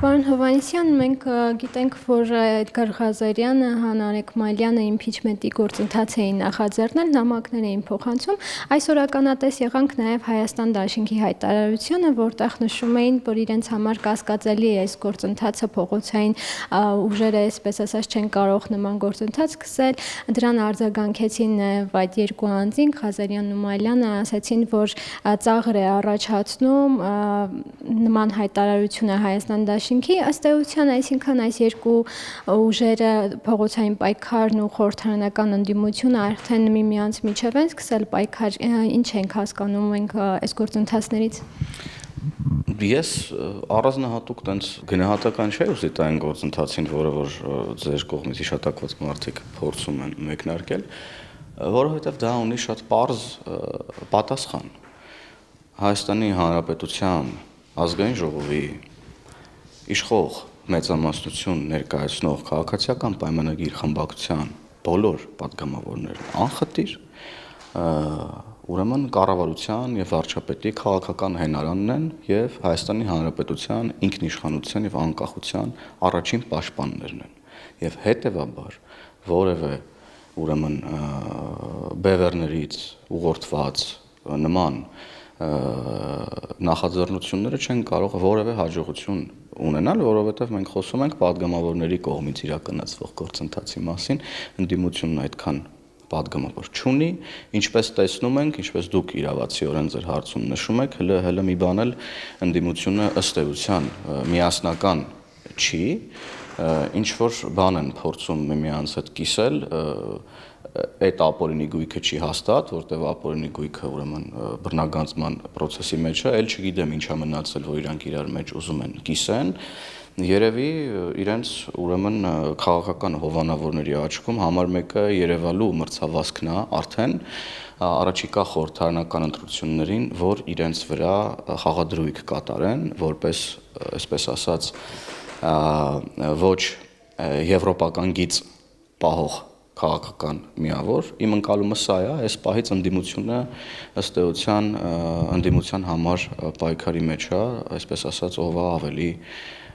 Պարոն Հովհաննիսյան, մենք գիտենք, որ Էդգար Ղազարյանը, Հանա Ալեքմալյանը իմպիչմենտի գործընթաց էին նախաձեռնել, նամակներ էին փոխանցում։ Այսօր ականատես եղանք նաև Հայաստան դաշինքի հայտարարությունը, որտեղ նշում էին, որ իրենց համար կասկածելի է այս գործընթացը, փողոցային ուժերը, այսպես ասած, չեն կարող նման գործընթաց սկսել։ Դրան արձագանքեցին նաև այդ երկու անձինք, Ղազարյանն ու Մալյանը, ասացին, որ ծաղր է առաջացնում նման հայտարարությունը Հայաստան դաշինքի, ըստ էության, այսինքն այս երկու ուժերը փողոցային պայքարն ու խորհրդարանական ընդդիմությունը արդեն միմյանց միջև են սկսել պայքար, ինչ ենք հասկանում մենք այս գործընթացներից։ Ես առանձնահատուկ տենց գնահատական չէ ուզի տա այն գործընթացին, որը որ ձեր կողմից հիշատակված մարդիկ փորձում են մեկնարկել, որովհետև դա ունի շատ պարզ պատասխան։ Հայաստանի Հանրապետության ազգային ժողովի իշխող մեծամասնություն ներկայացնող քաղաքացիական պայմանագիր խմբակցության բոլոր պատգամավորներն անխտիր ուրեմն կառավարության եւ վարչապետի քաղաքական հենարանն են եւ Հայաստանի Հանրապետության ինքնիշխանության եւ անկախության առաջին պաշտպաններն են եւ հետեւաբար որևէ ուրեմն բևեռներից ուղղորդված նման նախաձեռնությունները չեն կարող որևէ հաջողություն ունենալ, որովհետև մենք խոսում ենք պատգամավորների կողմից իրականացվող գործընթացի մասին, ընդդիմությունն այդքան պատգամավոր չունի, ինչպես տեսնում ենք, ինչպես դուք իրավացիորեն ձեր հարցում նշում եք, հələ մի բան էլ ընդդիմությունը ըստ էության միասնական չի, ինչ որ բան են փորձում միմյանց հետ կիսել, այդ ապօրինի գույքը չի հաստատ, որտեղ ապօրինի գույքը ուրեմն բռնագանձման process-ի մեջ է, ել չգիտեմ ինչա մնացել, որ իրանք իրար մեջ ուզում են կիսեն, երևի իրենց ուրեմն քաղաքական հովանավորների աչքում համար մեկը երևալու մրցավազքն է արդեն առաջիկա խորհրդարանական ընտրություններին, որ իրենց վրա խաղադրույք կատարեն, որպես այսպես ասած ոչ եվրոպական գիծ պահող քաղաքական միավոր, իմ ընկալումը սա է, այս պահից ընդդիմությունը ըստ էության ընդդիմության համար պայքարի մեջ է, այսպես ասած, ով է ավելի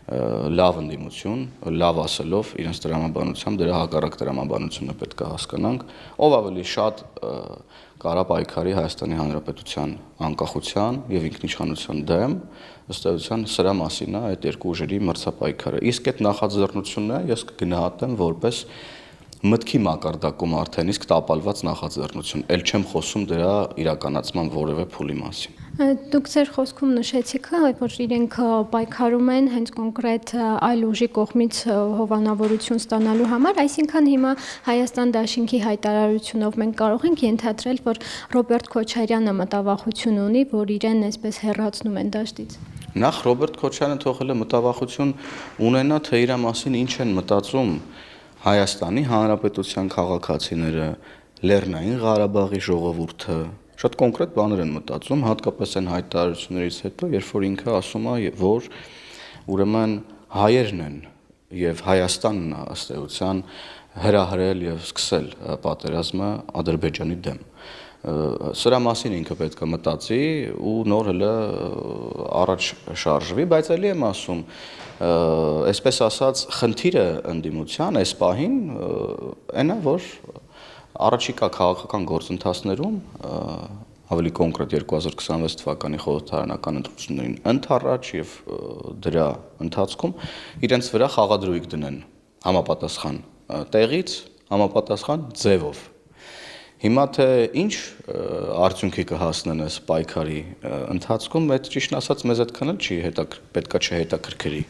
լավ ընդդիմություն, լավ ասելով իրենց տրամաբանությամբ, դրա հակառակ տրամաբանությունը պետք է հասկանանք, ով ավելի շատ կարա պայքարի Հայաստանի Հանրապետության անկախության եւ ինքնիշխանության դեմ, ըստ էության սրա մասին է այդ երկու ուժերի մրցապայքարը։ Իսկ այդ նախաձեռնությունը ես կգնահատեմ որպես մտքի մակարդակում արդեն իսկ տապալված նախաձեռնություն, ել չեմ խոսում դրա իրականացման որևէ փուլի մասին։ Դուք ձեր խոսքում նշեցիք, որ իրենք պայքարում են հենց կոնկրետ այլ ուժի կողմից հովանավորություն ստանալու համար, այսինքն հիմա Հայաստան դաշինքի հայտարարությունով մենք կարող ենք ենթադրել, որ Ռոբերտ Քոչարյանը մտավախություն ունի, որ իրեն այսպես հեռացնում են դաշտից։ Նախ Ռոբերտ Քոչարյանը թողել է մտավախություն ունենա, թե իր մասին ինչ են մտածում Հայաստանի Հանրապետության քաղաքացիները, Լեռնային Ղարաբաղի ժողովուրդը, շատ կոնկրետ բաներ են մտածում, հատկապես այն հայտարարություններից հետո, երբ որ ինքը ասում է, որ ուրեմն հայերն են եւ Հայաստանն է ըստ էության հրահրել եւ սկսել պատերազմը Ադրբեջանի դեմ։ Սրա մասին ինքը պետք է մտածի ու նոր հələ առաջ շարժվի, բայց ելի եմ ասում, այսպես ասած, խնդիրը ընդդիմության այս պահին այն է, որ առաջիկա քաղաքական գործընթացներում ավելի կոնկրետ 2026 թվականի խորհրդարանական ընտրություններին ընդառաջ եւ դրա ընթացքում իրենց վրա խաղադրույք դնեն համապատասխան տեղից, համապատասխան ձևով։ Հիմա թե ինչ արդյունքի կհասնեն այս պայքարի ընթացքում, այդ ճիշտն ասած մեզ այդքան էլ պետքա չհետաքրքրի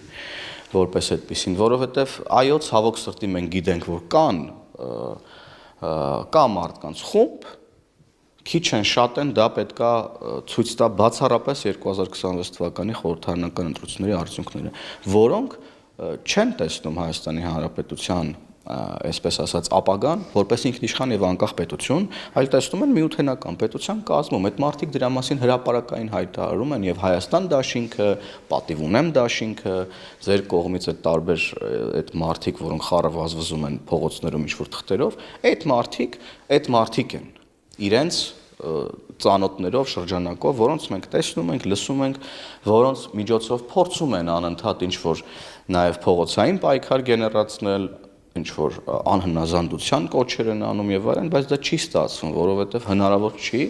որպես այդպեսին, որովհետև այո, ցավոք սրտի մենք գիտենք, որ կա մարդկանց խումբ, քիչ են շատ են, դա պետքա ցույց տա բացառապես 2026 թվականի խորհրդարանական ընտրությունների արդյունքները, որոնք չեն տեսնում Հայաստանի Հանրապետության այսպես ասած ապագան, որպես ինքնիշխան եւ անկախ պետություն, այլ տեսնում են միութենական պետության կազմում։ Այդ մարդիկ դրա մասին հրապարակային հայտարարում են եւ Հայաստան դաշինքը, պատիվ ունեմ դաշինքը, ձեր կողմից այդ տարբեր այդ մարդիկ, որոնք խառը վազվզում են փողոցներում ինչ-որ թղթերով, այդ մարդիկ են իրենց ծանոթներով, շրջանակով, որոնց մենք տեսնում ենք, լսում ենք, որոնց միջոցով փորձում են անընդհատ ինչ-որ նաև փողոցային պայքար գեներացնել, ինչ-որ անհնազանդության կոչեր են անում եւ այլն, բայց դա չի ստացվում, որովհետեւ հնարավոր չի,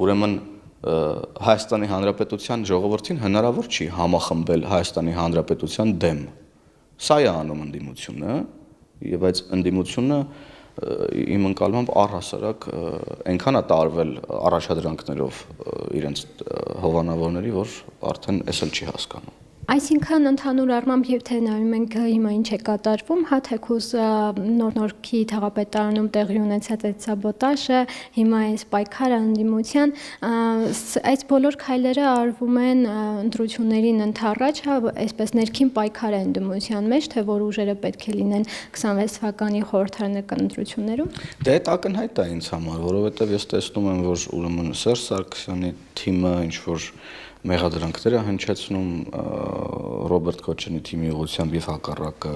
ուրեմն Հայաստանի Հանրապետության ժողովրդին հնարավոր չի համախմբել Հայաստանի Հանրապետության դեմ։ Սա է անում ընդդիմությունը, եւ այս ընդդիմությունը իմ ընկալմամբ առհասարակ այնքան է տարվել առաջադրանքներով իրենց հովանավորների, որ արդեն էս էլ չի հասկանում։ Այսինքն ընդհանուր առմամբ եւ թե նայում ենք հիմա ինչ է կատարվում, հա թեկուզ նոր-նորքի թաղապետարանում տեղի ունեցած այդ սաբոտաժը, հիմա այս պայքարը ընդդիմության, այս բոլոր քայլերը արվում են ընտրություններին ընդառաջ, հա, այսպես ներքին պայքար է ընդդիմության մեջ, թե որ ուժերը պետք է լինեն 26 թվականի խորհրդարանական ընտրություններում։ Դե այդ ակնհայտ է ինձ համար, որովհետեւ ես տեսնում եմ, որ ուրեմն Սերժ Սարգսյանի թիմը ինչ որ մեղադրանքներ է հնչեցնում Ռոբերտ Քոչարյանի թիմի ուղղությամբ եւ հակառակը,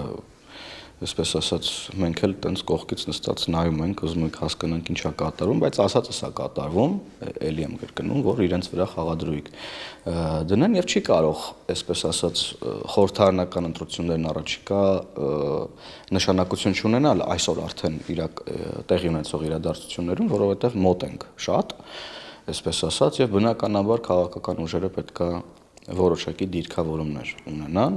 այսպես ասած, մենք էլ տենց կողքից նստած նայում ենք, ուզում ենք հասկանանք ինչ է կատարվում, բայց ասածս է կատարվում, էլի եմ կրկնում, որ իրենց վրա խաղադրույք դնեն եւ չի կարող, այսպես ասած, խորհրդարանական ընտրություններն առաջիկա նշանակություն չունենալ այսօր արդեն տեղի ունեցող իրադարձություններում, որովհետեւ մոտ ենք շատ, այսպես ասած, եւ բնականաբար քաղաքական ուժերը պետքա որոշակի դիրքավորումներ ունենան։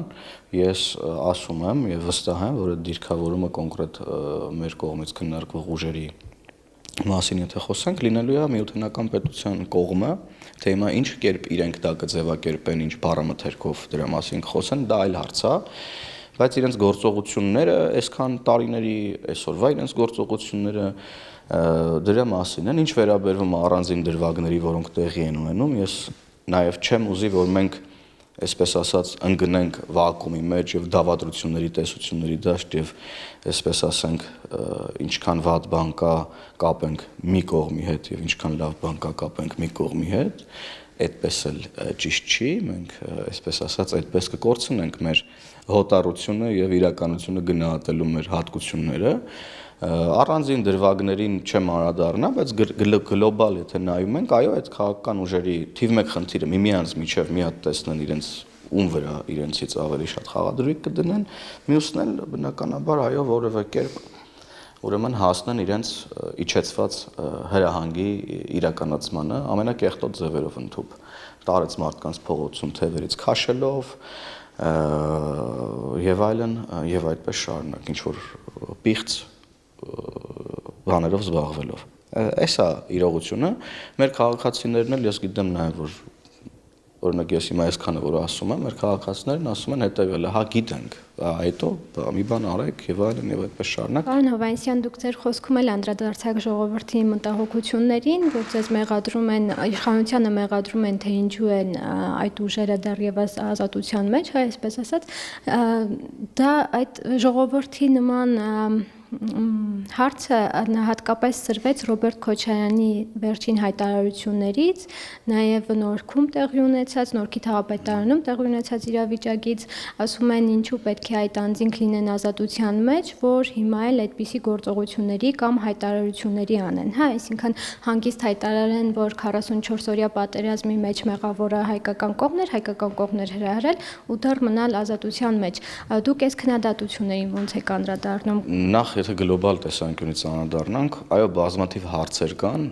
Ես ասում եմ եւ վստահ եմ, որ այդ դիրքավորումը կոնկրետ մեր կողմից քննարկվող ուժերի մասին եթե խոսենք, լինելու է միութենական պետության կողմը, թե հիմա ինչ կերպ իրենք դա կձևակերպեն, ինչ բառամթերքով դրա մասին խոսեն, դա այլ հարց է, բայց իրենց գործողությունները այսքան տարիների այսօրվա իրենց գործողությունները դրա մասին են, ինչ վերաբերվում առանձին դրվագների, որոնք տեղի են ունենում, ես նաև չեմ ուզի, որ մենք այսպես ասած ընկնենք վակուումի մեջ եւ դավադրությունների տեսությունների դաշտ եւ այսպես ասենք ինչքան վատ բան կա կապենք մի կողմի հետ եւ ինչքան լավ բան կա կապենք մի կողմի հետ, այդպես էլ ճիշտ չի, մենք այսպես ասած այդպես կկորցնենք մեր հոտառությունը եւ իրականությունը գնահատելու մեր հատկությունները։ Առանձին դրվագներին չեմ անդրադառնա, բայց գլոբալ եթե նայում ենք, այո, այդ քաղաքական ուժերի թիվ 1 խնդիրը միմյանց միջև մի հատ տեսնեն իրենց ում վրա իրենցից ավելի շատ խաղադրույք կդնեն, մյուսն էլ բնականաբար այո, որևէ կերպ ուրեմն հասնեն իրենց իջեցված հրահանգի իրականացմանը ամենակեղտոտ ձևերով ընդհուպ տարեց մարդկանց փողոցում թևերից քաշելով եւ այլն եւ այդպես շարունակ ինչ որ պիղծ բաներով զբաղվելով։ Էսա իրողությունը մեր քաղաքացիներն էլ ես գիտեմ նաև որ օրինակ ես հիմա այսքանը որ ասում եմ, մեր քաղաքացիներն ասում են հետեւելը, հա գիտենք, հետո մի բան արեք եւ այլն եւ այդպես շարունակ։ Պարոն Հովհաննիսյան, դուք ձեր խոսքում էլ անդրադարձաք ժողովրդի մտահոգություններին, որ ձեզ մեղադրում են, իշխանությանը մեղադրում են, թե ինչու են այդ ուժերը դեռևս ազատության մեջ, հա, այսպես ասած, դա այդ ժողովրդի նման հարցը հատկապես սրվեց Ռոբերտ Քոչարյանի վերջին հայտարարություններից, նաև Նորքում տեղի ունեցած, Նորքի թաղապետարանում տեղի ունեցած իրավիճակից, ասում են ինչու պետք է այդ անձինք լինեն ազատության մեջ, որ հիմա էլ այդպիսի գործողությունների կամ հայտարարությունների անեն, հա, այսինքն հանգիստ հայտարարեն, որ 44-օրյա պատերազմի մեջ մեղավորը հայկական կողմն էր հրահրել ու դեռ մնալ ազատության մեջ։ Դուք այս քննադատություններին ո՞նց եք անդրադառնում։ Նախ եթե գլոբալ տեսանկյունից անդրադառնանք, այո, բազմաթիվ հարցեր կան,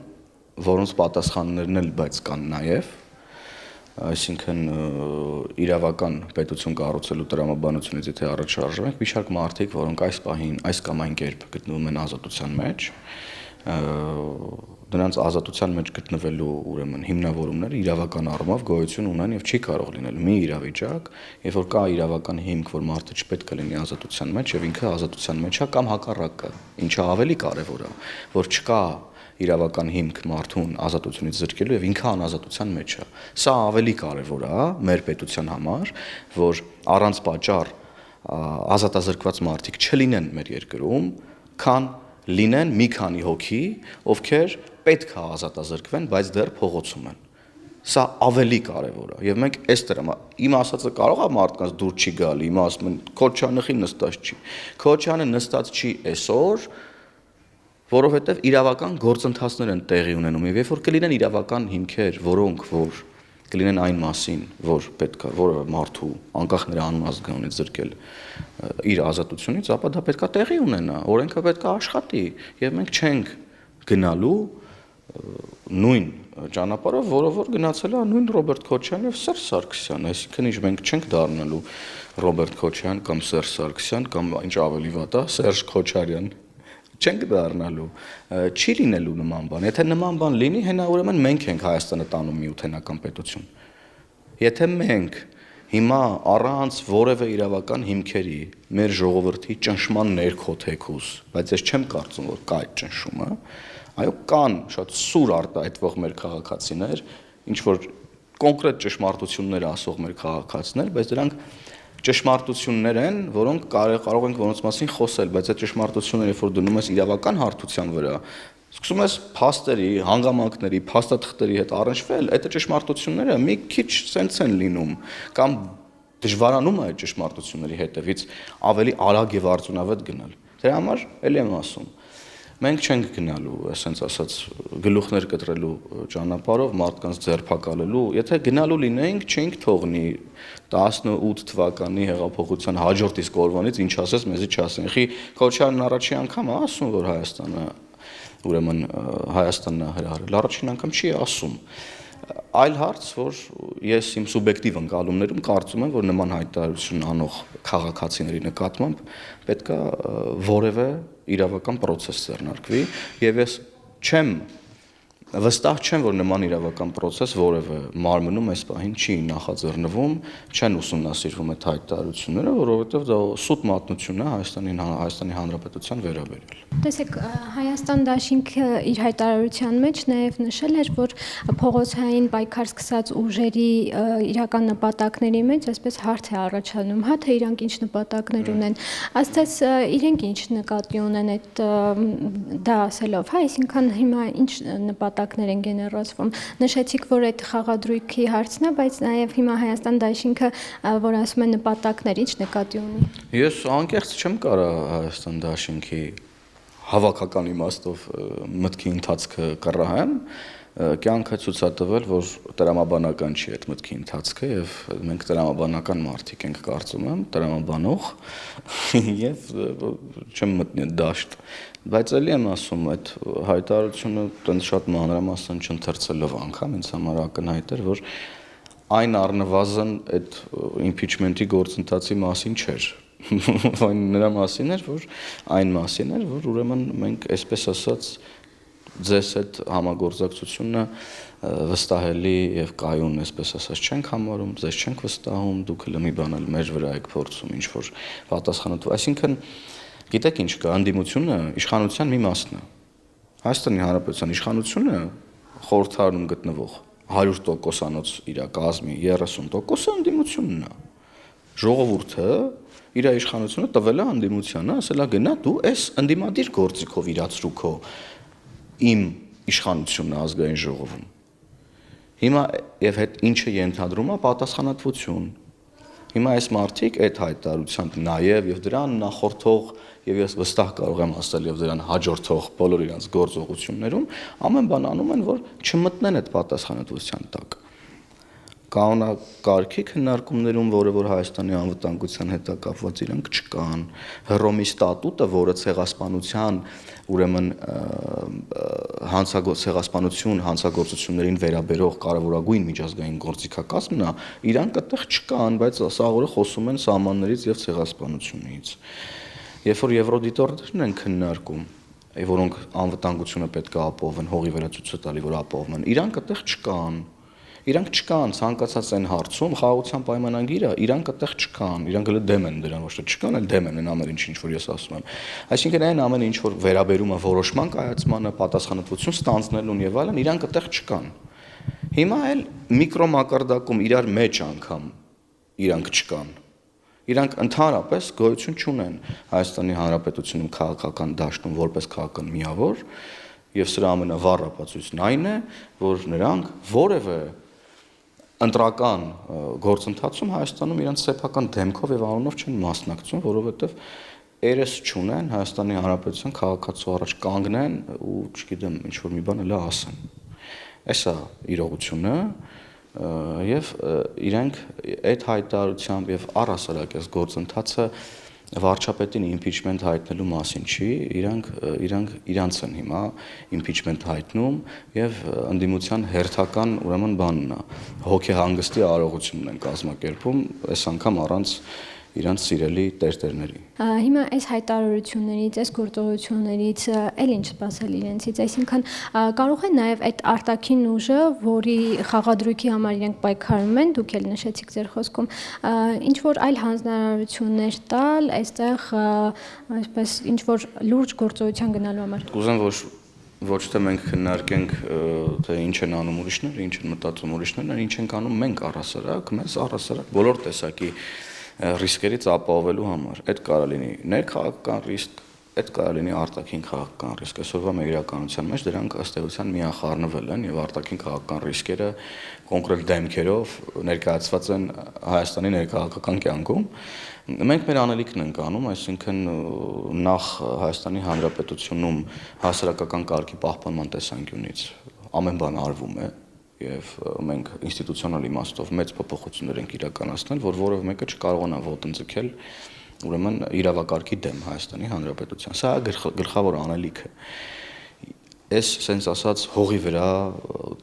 որոնց պատասխաններն էլ բայց կան նաև, այսինքն իրավական պետություն կառուցելու տրամաբանությունից եթե առաջ շարժվենք, մի շարք մարդիկ, որոնք այս պահին այս կամ այն կերպ գտնվում են ազատության մեջ, դրանց ազատության մեջ գտնվելու ուրեմն հիմնավորումները իրավական առումով գոյություն ունեն եւ չի կարող լինել մի իրավիճակ, երբ որ կա իրավական հիմք, որ մարդը չպետք է լինի ազատության մեջ եւ ինքը ազատության մեջ է կամ հակառակը, ինչը ավելի կարեւոր է, որ չկա իրավական հիմք մարդուն ազատությունից զրկելու եւ ինքը անազատության մեջ է։ Սա ավելի կարեւոր է մեր պետության համար, որ առանց պատճառ ազատազրկված մարդիկ չլինեն մեր երկրում, քան լինեն մի քանի հոգի, ովքեր պետք է ազատազրկվեն, բայց դեռ փողոցում են։ Սա ավելի կարևոր է։ Եվ մենք այս դրամա իմ ասածը կարող է մարդկանց դուր չի գալի, իմ ասում են Քոչարյանը նստած չի։ Քոչարյանը նստած չի այսօր որովհետև իրավական գործընթացներ են տեղի ունենում եւ երբ որ կլինեն իրավական հիմքեր, որոնք որ կլինեն այն մասին, որ պետք է որևէ մարդու անկախ նրա անմազգանունից զրկել իր ազատությունից, ապա դա պետք է տեղի ունենա, օրենքը պետք է աշխատի եւ մենք չենք գնալու նույն ճանապարհով, որով որ գնացել է նույն Ռոբերտ Քոչարյանն եւ Սերժ Սարգսյանը, այսինքն ինչ մենք չենք դառնալու Ռոբերտ Քոչարյան կամ Սերժ Սարգսյան կամ ինչ ավելի վատ է, Սերժ Քոչարյան չենք դառնալու, չի լինելու նման բան։ Եթե նման բան լինի, հենա ուրեմն մենք ենք Հայաստանը տանում միութենական պետություն։ Եթե մենք հիմա առանց որևէ իրավական հիմքերի մեր ժողովրդի ճնշման ներքո թեկուս, բայց ես չեմ կարծում, որ կա այդ ճնշումը, այո կան շատ սուր արտահայտվող մեր քաղաքացիներ, ինչ որ կոնկրետ ճշմարտություններ ասող մեր քաղաքացիներ, բայց դրանք ճշմարտություններ են, որոնք կարող ենք որոնց մասին խոսել, բայց այդ ճշմարտությունները, երբ որ դնում ես իրավական հարթության վրա, սկսում ես փաստերի, հանգամանքների, փաստաթղթերի հետ առնչվել, այդ ճշմարտությունները մի քիչ սենց են լինում կամ դժվարանում է այդ ճշմարտությունների հետևից ավելի արագ եւ արդյունավետ գնալ։ Դրա համար ելի եմ ասում, մենք չենք գնալու, ասենց ասած, գլուխներ կտրելու ճանապարհով մարդկանց ձերբակալելու, եթե գնալու լինեինք, չէինք թողնի 18 թվականի հեղափոխության հաջորդ իսկ օրվանից ինչ ասես մեզի չասեն։ Խի Քոչարյանն առաջին անգամ է ասում, որ ուրեմն Հայաստանն է հրահարել, առաջին անգամ չի ասում։ Այլ հարց, որ ես իմ սուբյեկտիվ ընկալումներում կարծում եմ, որ նման հայտարարություն անող քաղաքացիների նկատմամբ պետք է որևէ իրավական process ձեռնարկվի եւ ես վստահ չեմ, որ նման իրավական process որևէ մարմնում այս պահին չի նախաձեռնվում, չեն ուսումնասիրվում այդ հայտարարությունները, որովհետև դա սուտ մատնություն է Հայաստանի Հանրապետության վերաբերյալ։ Տեսեք, Հայաստան դաշինքը իր հայտարարության մեջ նաև նշել էր, որ փողոցային պայքար սկսած ուժերի իրական նպատակների մեջ այսպես հարց է առաջանում, հա թե իրանք ինչ նպատակներ ունեն, ասես իրենք ինչ նկատի ունեն այդ դա ասելով, հա, այսինքն հիմա ինչ նպատակներ են գեներացվում։ Նշեցիք, որ այդ խաղադրույքի հարցն է, բայց նաև հիմա Հայաստան դաշինքը, որ ասում է նպատակներ, ինչ նկատի ունի։ Ես անկեղծ չեմ կարող Հայաստան դաշինքի հավաքական իմաստով մտքի ընթացքը կռահեմ, կյանքը ցույց է տվել, որ տրամաբանական չի այդ մտքի ընթացքը եւ մենք տրամաբանական մարդիկ ենք կարծում եմ, տրամաբանող եւ չեմ մտնի դաշտ, բայց ելի եմ ասում այդ հայտարարությունը տենց շատ մանրամասն չընթերցելով անգամ ինձ համար ակնհայտ էր, որ այն առնվազն այդ impeachment-ի գործընթացի մասին չէր։ Այն նրա մասին էր, որ այն մասին էր, որ ուրեմն մենք այսպես ասած ձեզ այդ համագործակցությունը վստահելի եւ կայուն այսպես ասած չենք համարում, ձեզ չենք վստահում, դուք հենց մի բան էլ մեր վրա եք փորձում ինչ որ պատասխանատու։ Այսինքն, գիտեք ինչ կա, անդիմությունը իշխանության մի մասն է։ Հայաստանի Հանրապետության իշխանությունը խորհրդարանում գտնվող 100%-անոց իր կազմի 30%-ը անդիմությունն է։ Ժողովուրդը իր իշխանությունը տվել է անդիմությանը, ասել է գնա դու այս անդիմադիր գործիքով իրացրու քո իմ իշխանությունը ազգային ժողովում։ Հիմա եւ հետ ինչը ենթադրում է պատասխանատվություն։ Հիմա այս մարդիկ այդ հայտարարությամբ նաեւ եւ դրան նախորդող եւ ես վստահ կարող եմ ասել եւ դրան հաջորդող բոլոր իրենց գործողություններում ամեն բան անում են, որ չմտնեն այդ պատասխանատվության տակ։ Կանոնակարգի քննարկումներում, որը որ Հայաստանի անվտանգության հետ կապված իրանք չկան, Հռոմի ստատուտը, որը ցեղասպանության, ուրեմն ցեղասպանություն հանցագործություններին վերաբերող կարևորագույն միջազգային գործիքակազմն է, իրանք այդտեղ չկան, բայց սաղորը խոսում են սահմաններից եւ ցեղասպանությունից։ Երբ որ եվրոդիտորդներն են քննարկում, որոնք անվտանգությունը պետք է ապահովեն, հողի վերացույցը տալի, որ ապահովում են, իրանք այդտեղ չկան։ Իրանք չկան ցանկացած այն հարցում խաղաղության պայմանագիրը, իրանք այդտեղ չկան, իրանք հենց դեմ են դրան, ոչ թե չկան, այլ դեմ են ամեն ինչ որ ես ասում եմ։ Այսինքն այն ամեն ինչ որ վերաբերում է որոշման կայացմանը, պատասխանատվություն ստանձնելուն եւ այլն, իրանք այդտեղ չկան։ Հիմա էլ միկրոմակարդակում իրար մեջ անգամ իրանք չկան։ Իրանք ընդհանրապես գոյություն չունեն Հայաստանի Հանրապետությունում քաղաքական դաշտում որպես քաղաքական միավոր, եւ սրա ամենավառ ապացույցն այն է, որ նրանք որևէ ընտրական գործընթացում Հայաստանում իրենց սեփական դեմքով եւ անունով չեն մասնակցում, որովհետեւ երես չունեն Հայաստանի Հանրապետության քաղաքացու առաջ կանգնեն ու, չգիտեմ, ինչ-որ մի բան էլ ասեն։ Էսա իրողությունը եւ իրենք այդ հայտարարությամբ եւ առհասարակ այս գործընթացը վարչապետին impeachment հայտնելու մասին չի, իրանց են հիմա impeachment հայտնում եւ ընդդիմության հերթական ուրեմն բանն է, հոգեհանգստի արարողությունն են կազմակերպում, այս անգամ առանց իրանց սիրելի տերտերների։ Հիմա այս հայտարարություններից, այս գործողություններից էլ ինչ սպասել իրենցից, այսինքն կարող է նաև այդ արտաքին ուժը, որի խաղադրույքի համար իրենք պայքարում են, դուք էլ նշեցիք ձեր խոսքում, ինչ որ այլ հանձնարարություններ տալ, այստեղ այսպես ինչ որ լուրջ գործողության գնալու համար։ Կուզեմ ոչ թե մենք քննարկենք թե ինչ են անում ուրիշները, ինչ են մտածում ուրիշներն, ինչ ենք անում մենք առհասարակ, մեզ առհասարակ բոլոր տեսակի ռիսկերից ապահովելու համար։ Այդ կարող լինի ներքաղաքական ռիսկ, այդ կարող լինի արտաքին քաղաքական ռիսկ։ Այսօրվա մեր իրականության մեջ դրանք ըստ էության միախառնվել են եւ արտաքին քաղաքական ռիսկերը կոնկրետ դեմքերով ներկայացված են Հայաստանի ներքաղաքական կյանքում։ Մենք մեր անելիքն ենք անում, այսինքն նախ Հայաստանի Հանրապետությունում հասարակական կարգի պահպանման տեսանկյունից ամեն բան արվում է եւ մենք ինստիտուցիոնալ իմաստով մեծ փոփոխություններ ենք իրականացնել, որ որևէ մեկը չկարողանա ոտնձգել ուրեմն իրավակարգի դեմ Հայաստանի Հանրապետության։ Սա գլխավոր անելիքը։ Այս sense ասած հողի վրա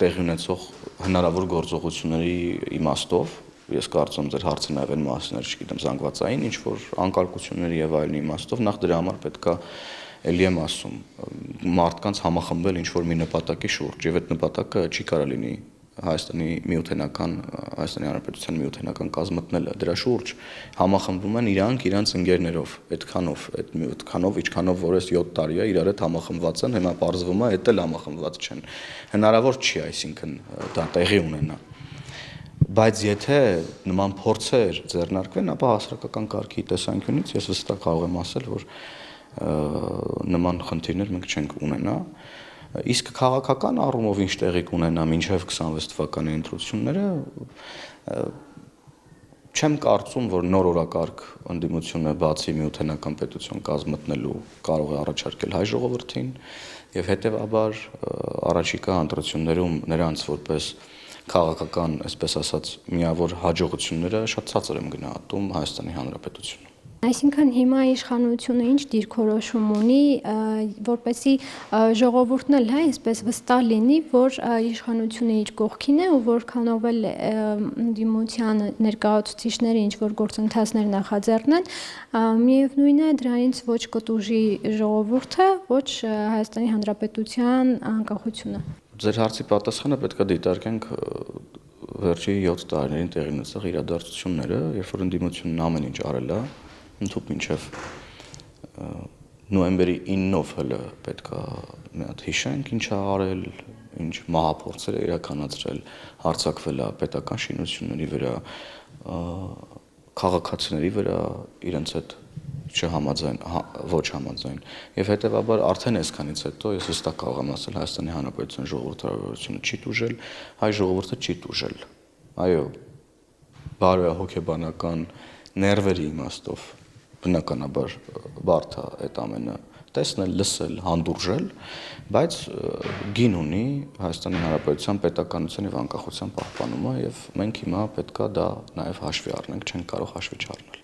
տեղի ունեցող հնարավոր գործողությունների իմաստով ես կարծում ձեր հարցը նաև այն մասին էր, չգիտեմ, զանգվածային ինչ որ անկարգությունների եւ այլն իմաստով նախ դրա համար պետքա էլի եմ ասում մարդկանց համախմբել ինչ որ մի նպատակի շուրջ եւ այդ նպատակը չի կարող լինի Հայաստանի Հանրապետության միութենական կազմ մտնելը դրա շուրջ համախմբվում են իրանց ընկերներով այդքանով իչքանով որ այս 7 տարի է իրար հետ համախմբված են հիմա պարզվում է այդ էլ համախմբված չեն հնարավոր չի այսինքն դա տեղի ունենա բայց եթե նման փորձեր ձեռնարկվեն ապա հասարակական կարգի տեսանկյունից ես հստակ կարող եմ ասել որ նման խնդիրներ մենք չենք ունենա իսկ քաղաքական առումով ինչ տեղի կունենա մինչև 26 թվականի ընտրությունները չեմ կարծում որ նոր օրակարգ ընդդիմությունը բացի միութենական պետություն կազմտնելու կարող է առաջարկել հայ ժողովրդին եւ հետեւաբար առաջիկա ընտրություններում նրանց որպես քաղաքական, այսպես ասած, միավոր հաջողությունները շատ ցածր եմ գնահատում Հայաստանի Հանրապետությունում։ Այսինքն հիմա իշխանությունը ինչ դիրքորոշում ունի, որպեսզի ժողովուրդն էլ այսպես վստահ լինի, որ իշխանությունը իր կողքին է ու որքանով էլ դիմության ներկայացուցիչները ինչ որ գործընթացներ նախաձեռնեն, միևնույն է դրանից ոչ կտուժի ժողովուրդը, ոչ Հայաստանի Հանրապետության անկախությունը։ Ձեր հարցի պատասխանը պետք է դիտարկենք վերջի 7 տարիներին տեղի ունեցող իրադարձությունները, երբ որ ընդդիմությունն ամեն ինչ արել է, ընդհանուր մինչև նոյեմբերի 9-ով հələ պետք է մի հատ հիշենք, ինչ է արել, ինչ մահափորձեր է իրականացրել, հարձակվել է պետական շինությունների վրա, քաղաքացիների վրա, իրենց հետ ոչ համաձայն եւ հետեւաբար արդեն այսքանից հետո ես հստակ կարող եմ ասել Հայաստանի Հանրապետության ժողովրդավարությունը չի տուժել, հայ ժողովուրդը չի տուժել։ Այո, բարոյահոգեբանական ներվերի իմաստով բնականաբար բարդ է այդ ամենը տեսնել, լսել, հանդուրժել, բայց գին ունի Հայաստանի Հանրապետության պետականության եւ անկախության պահպանումը եւ մենք հիմա պետքա դա նաեւ հաշվի առնենք, չենք կարող հաշվի չառնել։